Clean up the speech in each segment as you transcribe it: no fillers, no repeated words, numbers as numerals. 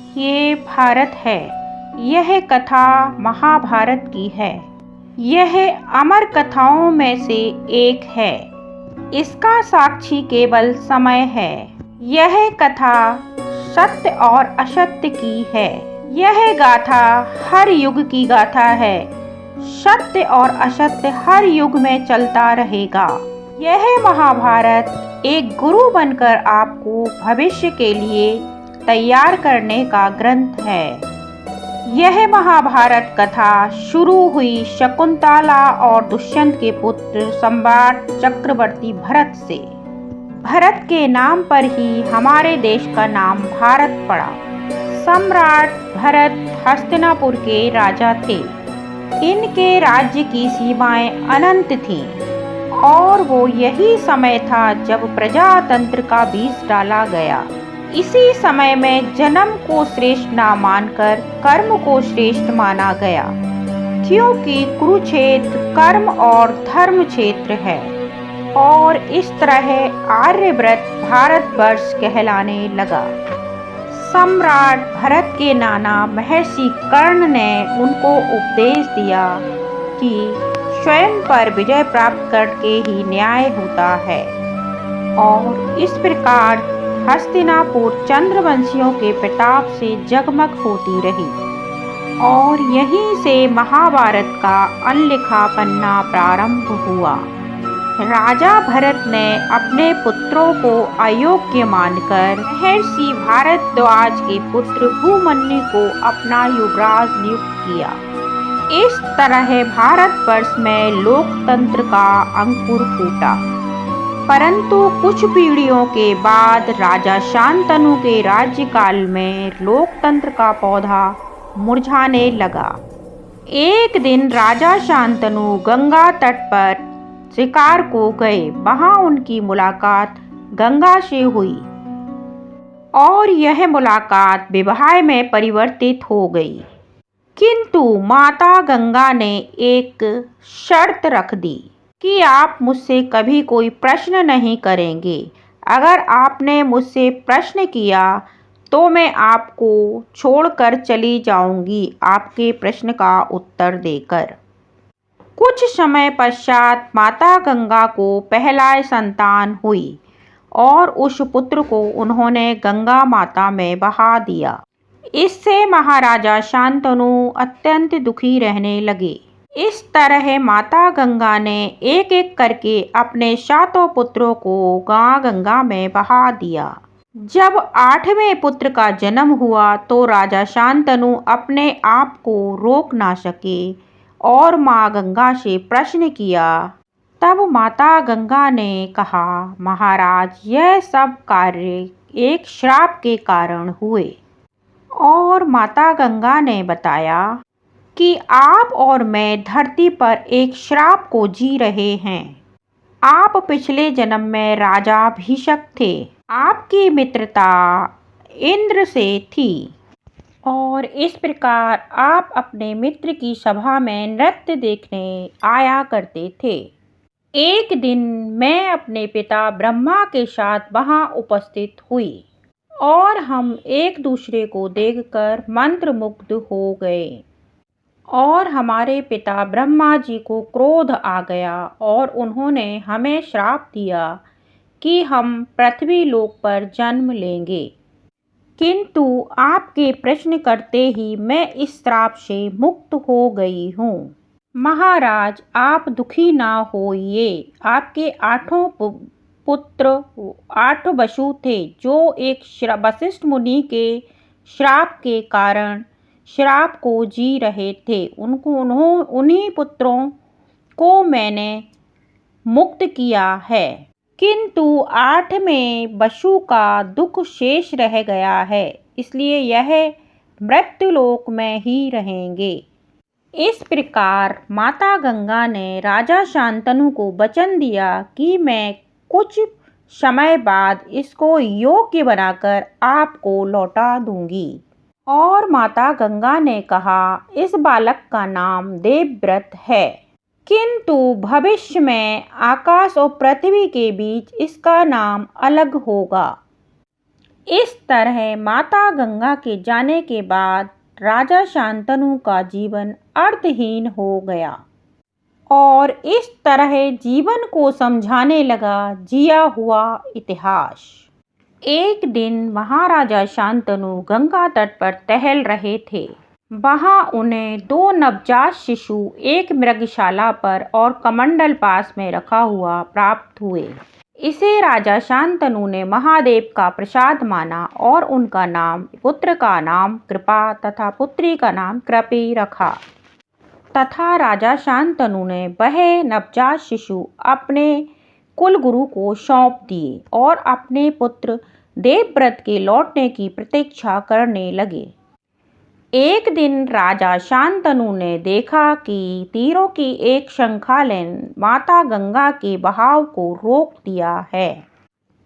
ये भारत है। यह कथा महाभारत की है। यह अमर कथाओं में से एक है। इसका साक्षी केवल समय है। यह कथा सत्य और असत्य की है। यह गाथा हर युग की गाथा है। सत्य और असत्य हर युग में चलता रहेगा। यह महाभारत एक गुरु बनकर आपको भविष्य के लिए तैयार करने का ग्रंथ है। यह महाभारत कथा शुरू हुई शकुंतला और दुष्यंत के पुत्र सम्राट चक्रवर्ती भरत से। भरत के नाम पर ही हमारे देश का नाम भारत पड़ा। सम्राट भरत हस्तिनापुर के राजा थे। इनके राज्य की सीमाएं अनंत थीं और वो यही समय था जब प्रजातंत्र का बीज डाला गया। इसी समय में जन्म को श्रेष्ठ ना मानकर कर्म को श्रेष्ठ माना गया, क्योंकि कुरुक्षेत्र कर्म और धर्म क्षेत्र है। और इस तरह आर्यव्रत भारतवर्ष कहलाने लगा। सम्राट भरत के नाना महर्षि कर्ण ने उनको उपदेश दिया कि स्वयं पर विजय प्राप्त करके ही न्याय होता है। और इस प्रकार हस्तिनापुर चंद्रवंशियों के प्रताप से जगमग होती रही। और यहीं से महाभारत का अनलिखा पन्ना प्रारंभ हुआ। राजा भरत ने अपने पुत्रों को अयोग्य मानकर महर्षि भारद्वाज के पुत्र भूमन्यु को अपना युवराज नियुक्त किया। इस तरह भारतवर्ष में लोकतंत्र का अंकुर फूटा। परंतु कुछ पीढ़ियों के बाद राजा शांतनु के राज्यकाल में लोकतंत्र का पौधा मुरझाने लगा। एक दिन राजा शांतनु गंगा तट पर शिकार को गए। वहां उनकी मुलाकात गंगा से हुई और यह मुलाकात विवाह में परिवर्तित हो गई। किंतु माता गंगा ने एक शर्त रख दी कि आप मुझसे कभी कोई प्रश्न नहीं करेंगे। अगर आपने मुझसे प्रश्न किया तो मैं आपको छोड़कर चली जाऊंगी आपके प्रश्न का उत्तर देकर। कुछ समय पश्चात माता गंगा को पहला संतान हुई और उस पुत्र को उन्होंने गंगा माता में बहा दिया। इससे महाराजा शांतनु अत्यंत दुखी रहने लगे। इस तरह माता गंगा ने एक एक करके अपने 7 पुत्रों को गंगा में बहा दिया। जब 8वें पुत्र का जन्म हुआ तो राजा शांतनु अपने आप को रोक ना सके और माँ गंगा से प्रश्न किया। तब माता गंगा ने कहा, महाराज, यह सब कार्य एक श्राप के कारण हुए। और माता गंगा ने बताया कि आप और मैं धरती पर एक श्राप को जी रहे हैं। आप पिछले जन्म में राजा भीषक थे। आपकी मित्रता इंद्र से थी और इस प्रकार आप अपने मित्र की सभा में नृत्य देखने आया करते थे। एक दिन मैं अपने पिता ब्रह्मा के साथ वहां उपस्थित हुई और हम एक दूसरे को देखकर मंत्रमुग्ध हो गए। और हमारे पिता ब्रह्मा जी को क्रोध आ गया और उन्होंने हमें श्राप दिया कि हम पृथ्वी लोक पर जन्म लेंगे। किंतु आपके प्रश्न करते ही मैं इस श्राप से मुक्त हो गई हूँ। महाराज, आप दुखी ना होइए। आपके 8 पुत्र 8 वसु थे जो एक वशिष्ठ मुनि के श्राप के कारण श्राप को जी रहे थे। उन्हीं पुत्रों को मैंने मुक्त किया है। किंतु 8वें वसु का दुख शेष रह गया है, इसलिए यह मृत्युलोक में ही रहेंगे। इस प्रकार माता गंगा ने राजा शांतनु को वचन दिया कि मैं कुछ समय बाद इसको योग्य बनाकर आपको लौटा दूंगी। और माता गंगा ने कहा, इस बालक का नाम देवव्रत है, किंतु भविष्य में आकाश और पृथ्वी के बीच इसका नाम अलग होगा। इस तरह माता गंगा के जाने के बाद राजा शांतनु का जीवन अर्थहीन हो गया और इस तरह जीवन को समझाने लगा जिया हुआ इतिहास। एक दिन महाराजा शांतनु गंगा तट पर टहल रहे थे। वहां उन्हें दो नवजात शिशु एक मृगशाला पर और कमंडल पास में रखा हुआ प्राप्त हुए। इसे राजा शांतनु ने महादेव का प्रसाद माना और उनका नाम, पुत्र का नाम कृपा तथा पुत्री का नाम कृपी रखा तथा राजा शांतनु ने वह नवजात शिशु अपने कुलगुरु को सौंप दिए और अपने पुत्र देवव्रत के लौटने की प्रतीक्षा करने लगे। एक दिन राजा शांतनु ने देखा कि तीरों की एक श्रृंखला ने माता गंगा के बहाव को रोक दिया है।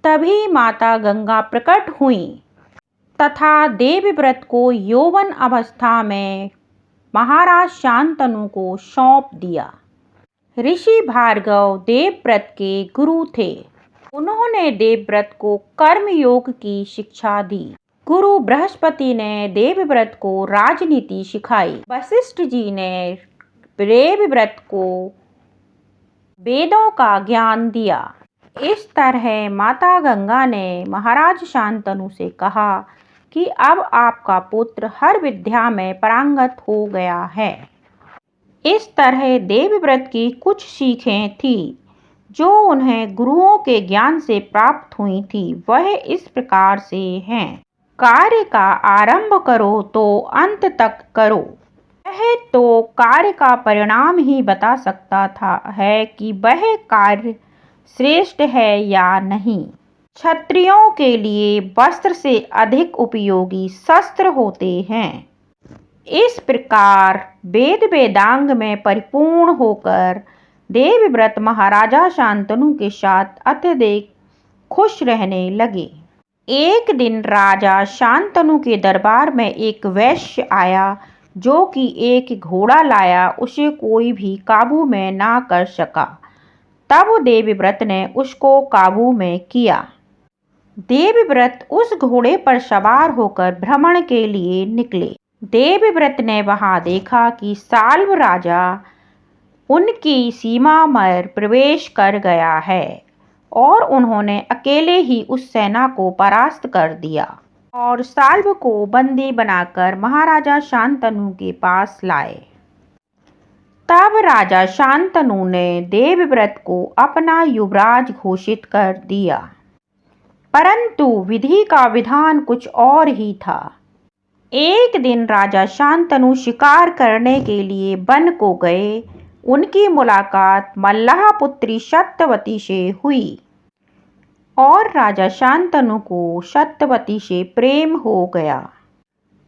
तभी माता गंगा प्रकट हुई तथा देवव्रत को यौवन अवस्था में महाराज शांतनु को सौंप दिया। ऋषि भार्गव देवव्रत के गुरु थे। उन्होंने देवव्रत को कर्म योग की शिक्षा दी। गुरु बृहस्पति ने देवव्रत को राजनीति सिखाई। वशिष्ठ जी ने देवव्रत को वेदों का ज्ञान दिया। इस तरह माता गंगा ने महाराज शांतनु से कहा कि अब आपका पुत्र हर विद्या में पारंगत हो गया है। इस तरह देवव्रत की कुछ सीखें थी जो उन्हें गुरुओं के ज्ञान से प्राप्त हुई थी। वह इस प्रकार से हैं। कार्य का आरंभ करो तो अंत तक करो। वह तो कार्य का परिणाम ही बता सकता है कि वह कार्य श्रेष्ठ है या नहीं। क्षत्रियों के लिए वस्त्र से अधिक उपयोगी शस्त्र होते हैं। इस प्रकार वेद वेदांग में परिपूर्ण होकर देवव्रत महाराजा शांतनु के साथ अत्यधिक खुश रहने लगे। एक दिन राजा शांतनु के दरबार में एक वैश्य आया जो कि एक घोड़ा लाया। उसे कोई भी काबू में ना कर सका। तब देवव्रत ने उसको काबू में किया। देवव्रत उस घोड़े पर सवार होकर भ्रमण के लिए निकले। देवव्रत ने वहां देखा कि साल्व राजा उनकी सीमा में प्रवेश कर गया है और उन्होंने अकेले ही उस सेना को परास्त कर दिया और साल्व को बंदी बनाकर महाराजा शांतनु के पास लाए। तब राजा शांतनु ने देवव्रत को अपना युवराज घोषित कर दिया, परंतु विधि का विधान कुछ और ही था। एक दिन राजा शांतनु शिकार करने के लिए वन को गए। उनकी मुलाकात मल्लाह पुत्री सत्यवती से हुई और राजा शांतनु को सत्यवती से प्रेम हो गया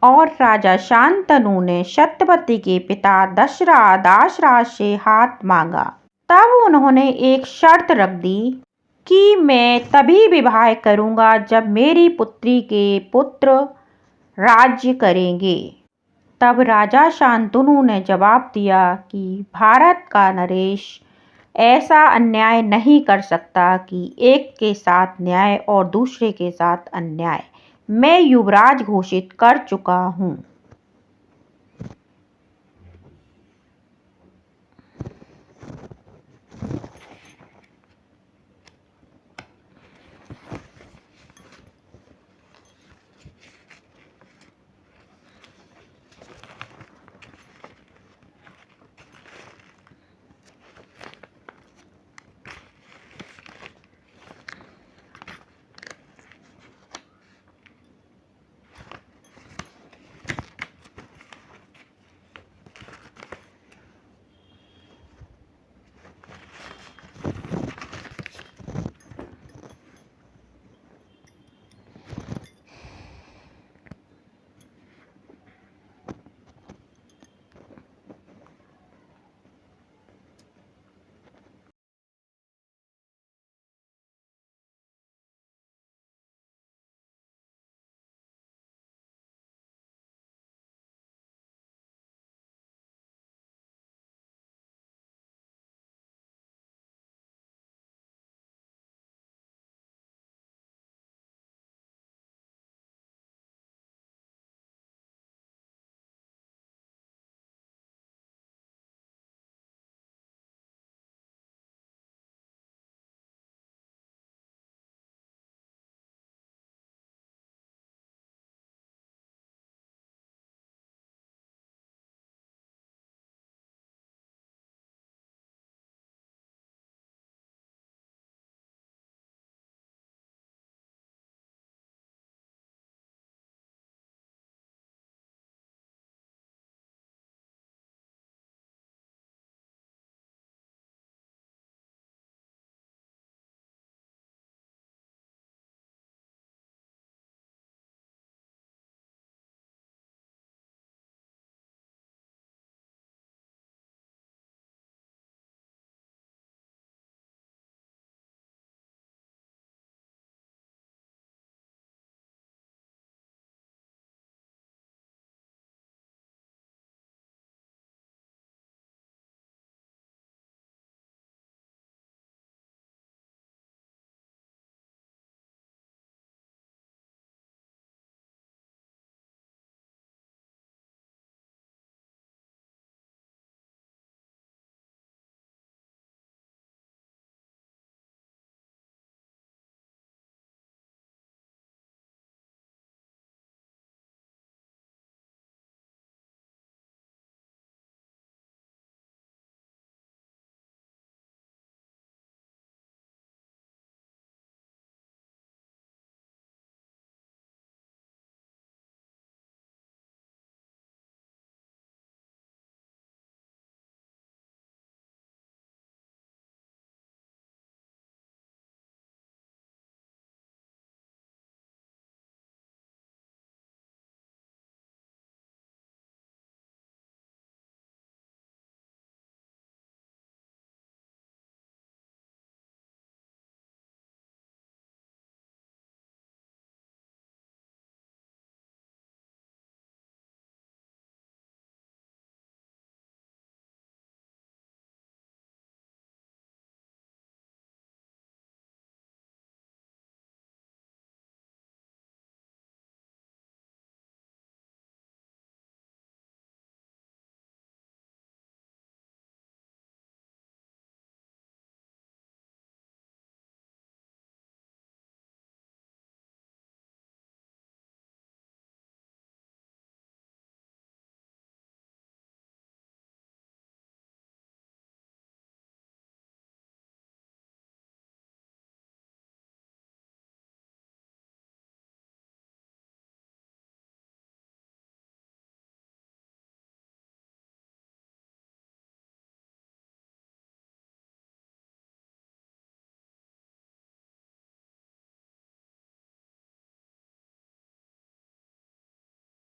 और राजा शांतनु ने सत्यवती के पिता दाशराज से हाथ मांगा। तब उन्होंने एक शर्त रख दी कि मैं तभी विवाह करूंगा जब मेरी पुत्री के पुत्र राज्य करेंगे। तब राजा शांतनु ने जवाब दिया कि भारत का नरेश ऐसा अन्याय नहीं कर सकता कि एक के साथ न्याय और दूसरे के साथ अन्याय। मैं युवराज घोषित कर चुका हूँ।